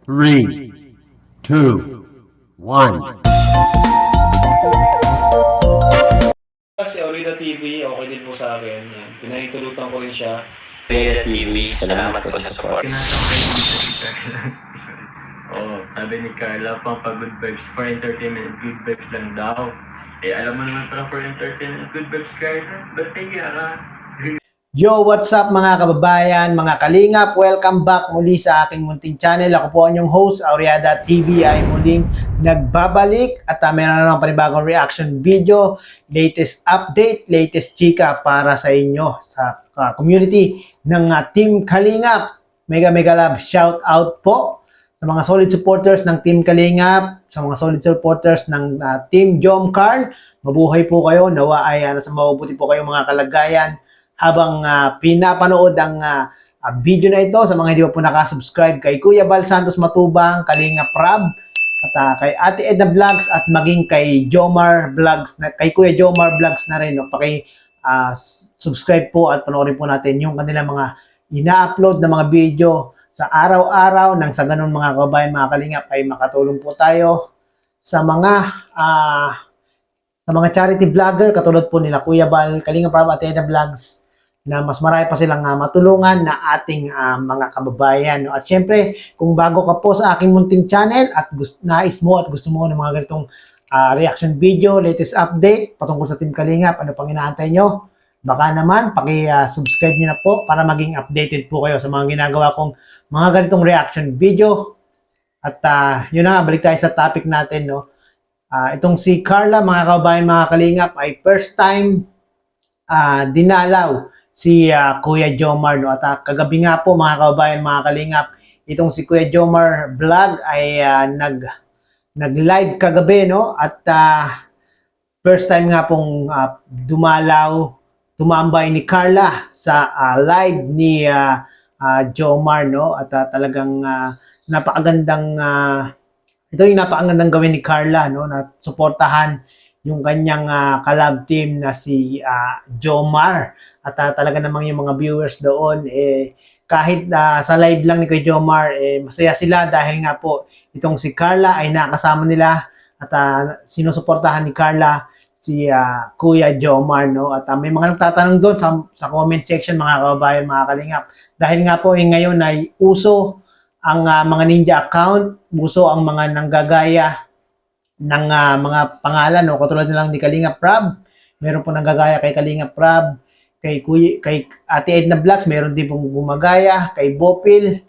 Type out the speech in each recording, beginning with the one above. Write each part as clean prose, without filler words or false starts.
Three, two, one. Si Aurida TV, okay din po sa akin. Yan. Pinahintulutan ko rin siya. Reda TV, salamat po sa support. Tinatangkay mo siya si Carla. Oo, sabi ni Carla, pang good vibes for entertainment, good vibes lang daw. Eh, alam mo naman parang for entertainment, good vibes, Carla. Ba't kaya ka? Yo, what's up mga kababayan, mga kalingap? Welcome back muli sa aking munting channel. Ako po ang inyong host, Auriada TV, ay muling nagbabalik at meron na naman panibagong reaction video, latest update, latest chika para sa inyo sa community ng Team Kalingap. Mega love shout out po sa mga solid supporters ng Team Kalingap, sa mga solid supporters ng Team Jomcar. Mabuhay po kayo, nawa ay nasa mabuti po kayo mga kalagayan habang pinapanood ang video na ito. Sa mga hindi pa po nakasubscribe kay Kuya Bal Santos Matubang, Kalinga Prab, at kay Ate Edna Vlogs at maging kay Jomar Vlogs, kay Kuya Jomar Vlogs na rin. No? Subscribe po at panoorin po natin yung kanilang mga ina-upload na mga video sa araw-araw nang sa ganun mga kababayan, mga Kalingap, ay makatulong po tayo sa mga charity vlogger katulad po nila Kuya Bal, Kalinga Prab at Edna Vlogs, na mas marami pa silang matulungan na ating mga kababayan. No? At syempre, kung bago ka po sa aking munting channel at nais mo at gusto mo ng mga ganitong reaction video, latest update patungkol sa Team Kalingap, ano pang inaantay nyo? Baka naman, paki-subscribe nyo na po para maging updated po kayo sa mga ginagawa kong mga ganitong reaction video. At yun na, balik tayo sa topic natin. No? Itong si Carla, mga kababayan, mga Kalingap, ay first time dinalaw si Kuya Jomar. No? At kagabi nga po mga kababayan, mga Kalingap, itong si Kuya Jomar Vlog ay nag-live kagabi. No? At first time nga pong tumambay ni Carla sa live ni Jomar. No? At talagang napakagandang ito yung napakagandang gawin ni Carla, no? Na suportahan yung kanyang collab team na si Jomar. At talaga namang yung mga viewers doon, kahit sa live lang ni Kuya Jomar, masaya sila dahil nga po itong si Carla ay nakasama nila at sinusuportahan ni Carla si Kuya Jomar. No? At may mga nagtatanong doon sa comment section, mga kababayan, mga Kalingap. Dahil nga po ngayon ay uso ang mga ninja account, uso ang mga nanggagaya ng mga pangalan, no? Katulad nilang ni Kalinga Prab, meron po nanggagaya kay Kalinga Prab, kay Ate Edna Vlogs, meron din pong gumagaya, kay Bopil,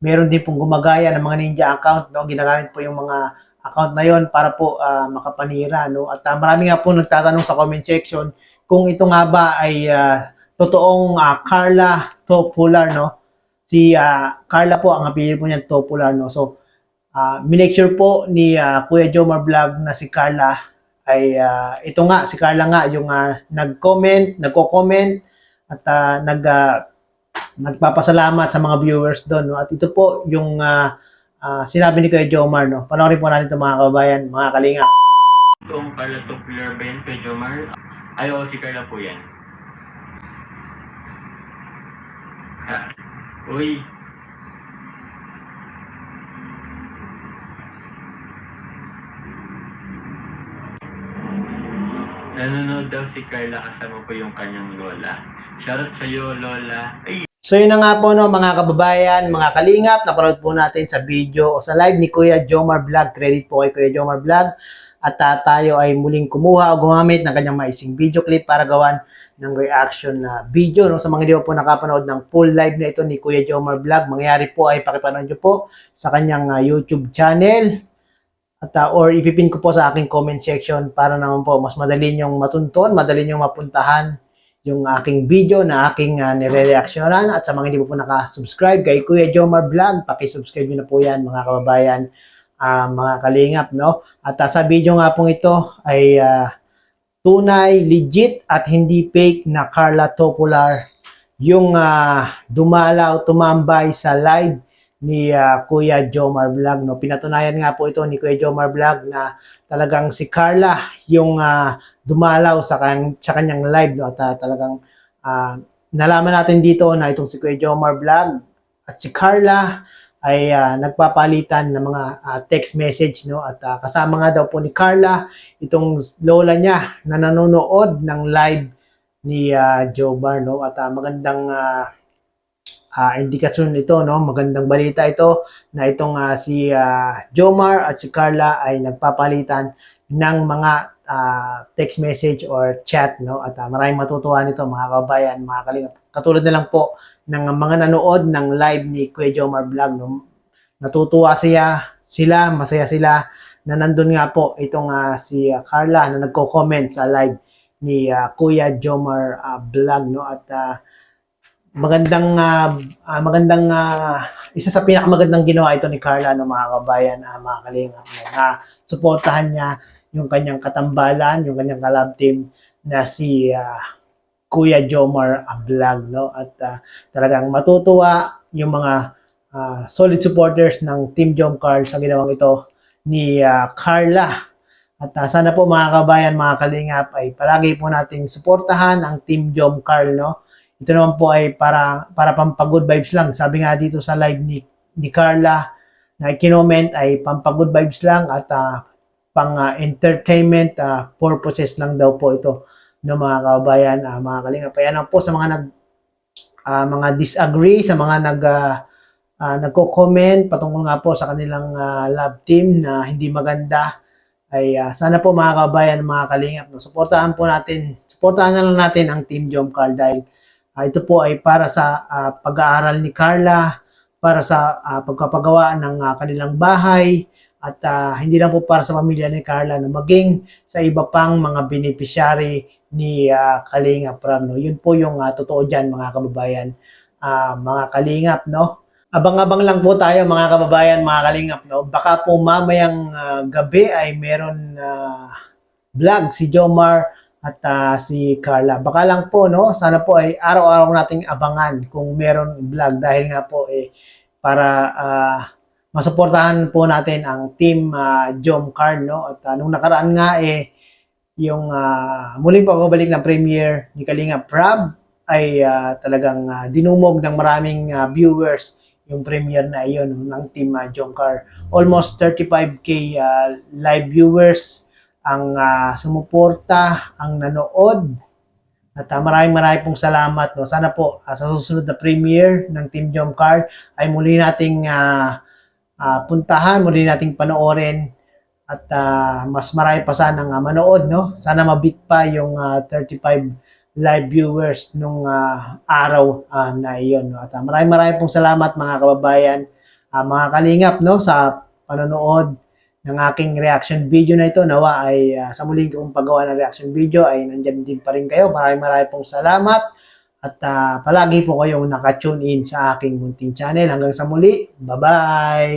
meron din pong gumagaya ng mga ninja account, no? Ginagamit po yung mga account na yon para po makapanira, no? At marami nga po nagtatanong sa comment section kung ito nga ba ay totoong Carla Topular, no? Si Carla po, ang apelyido po niya Topular, no? So, minake sure po ni Kuya Jomar Vlog na si Carla ay ito nga, si Carla nga yung nagko-comment at nagpapasalamat sa mga viewers doon, no? At ito po yung sinabi ni Kuya Jomar, no? Panoorin po natin ito mga kababayan, mga Kalinga. Itong Carla Topular ba yun, kay Jomar? Ay, oo, si Carla po yan. Uy. Nanonood daw si Carla kasama po yung kanyang lola. Shoutout sa iyo, lola. Ay. So yun na nga po, no, mga kababayan, mga Kalingap, napanood po natin sa video o sa live ni Kuya Jomar Vlog. Credit po kay Kuya Jomar Vlog. At tayo ay muling kumuha o gumamit ng kanyang maising video clip para gawan ng reaction na video. No? Sa mga hindi po nakapanood ng full live na ito ni Kuya Jomar Vlog, mangyari po ay pakipanood nyo po sa kanyang YouTube channel. At or ipipin ko po sa aking comment section para naman po mas madali nyong matunton, madali nyong mapuntahan yung aking video na aking nire-reactionan. At sa mga hindi po nakasubscribe kay Kuya Jomar Vlog, pakisubscribe nyo na po yan mga kababayan, mga Kalingap. No? At sa video nga pong ito ay tunay, legit at hindi fake na Carla Topular yung tumambay sa live ni Kuya Jomar Vlog. No? Pinatunayan nga po ito ni Kuya Jomar Vlog na talagang si Carla yung dumalaw sa kanyang live. No? At talagang nalaman natin dito na itong si Kuya Jomar Vlog at si Carla ay nagpapalitan ng mga text message, no? At kasama nga daw po ni Carla itong lola niya na nanonood ng live ni Jomar, no? At magandang indikasyon ito, no? Magandang balita ito na itong si Jomar at si Carla ay nagpapalitan ng mga text message or chat, no? At maraming matutuwa nito, mga kababayan, mga kalingap. Katulad na lang po ng mga nanood ng live ni Kuya Jomar Vlog, no? Natutuwa sila, masaya sila na nandun nga po itong si Carla na nagko-comment sa live ni Kuya Jomar Vlog, no? At magandang isa sa pinakamagandang ginawa ito ni Carla, no, mga kabayan, mga kalingap, na suportahan niya yung kanyang katambalan, yung kanyang kalab team na si Kuya Jomar Vlog, no? At talagang matutuwa yung mga solid supporters ng Team Jomcar sa ginawang ito ni Carla. At sana po, mga kabayan, mga kalingap, ay palagi po nating suportahan ang Team Jomcar, no? Ito naman po ay para pampag-good vibes lang. Sabi nga dito sa live ni Carla na i-comment ay pampag-good vibes lang at pang entertainment purposes lang daw po ito, no, mga kabayan, mga kalingap. Kaya lang po sa mga mga disagree, sa mga nagko-comment patungkol nga po sa kanilang love team na hindi maganda, ay sana po, mga kabayan, mga kalingap, no, suportahan na lang natin ang Team Jomcar dahil ito po ay para sa pag-aaral ni Carla, para sa pagpapagawa ng kanilang bahay, at hindi lang po para sa pamilya ni Carla, no, maging sa iba pang mga beneficiary ni Kalingap Prab, no. Yun po yung totoo dyan, mga kababayan, mga kalingap, no. Abang-abang lang po tayo, mga kababayan, mga kalingap, no. Baka po mamayang gabi ay meron vlog si Jomar at si Carla. Baka lang po, no, sana po ay araw-araw nating abangan kung meron vlog dahil nga po para masuportahan po natin ang Team Jomcar, no. At nung nakaraan nga yung muling pagbabalik ng premiere ni Kalingap Prab ay talagang dinumog ng maraming viewers yung premiere na iyon ng Team Jomcar. Almost 35k live viewers ang sumuporta, ang nanood. At maraming pong salamat, no. Sana po sa susunod na premiere ng Team Jomcar ay muli nating puntahan, muli nating panoorin at mas marami pa sanang manood, no. Sana mabit pa yung 35 live viewers nung araw na iyon, no. At maraming pong salamat, mga kababayan, mga kalingap, no, sa panonood ng aking reaction video na ito. Nawa ay sa muling kong paggawa ng reaction video ay nandyan din pa rin kayo. Maraming pong salamat at palagi po kayong naka-tune in sa aking munting channel. Hanggang sa muli, bye-bye!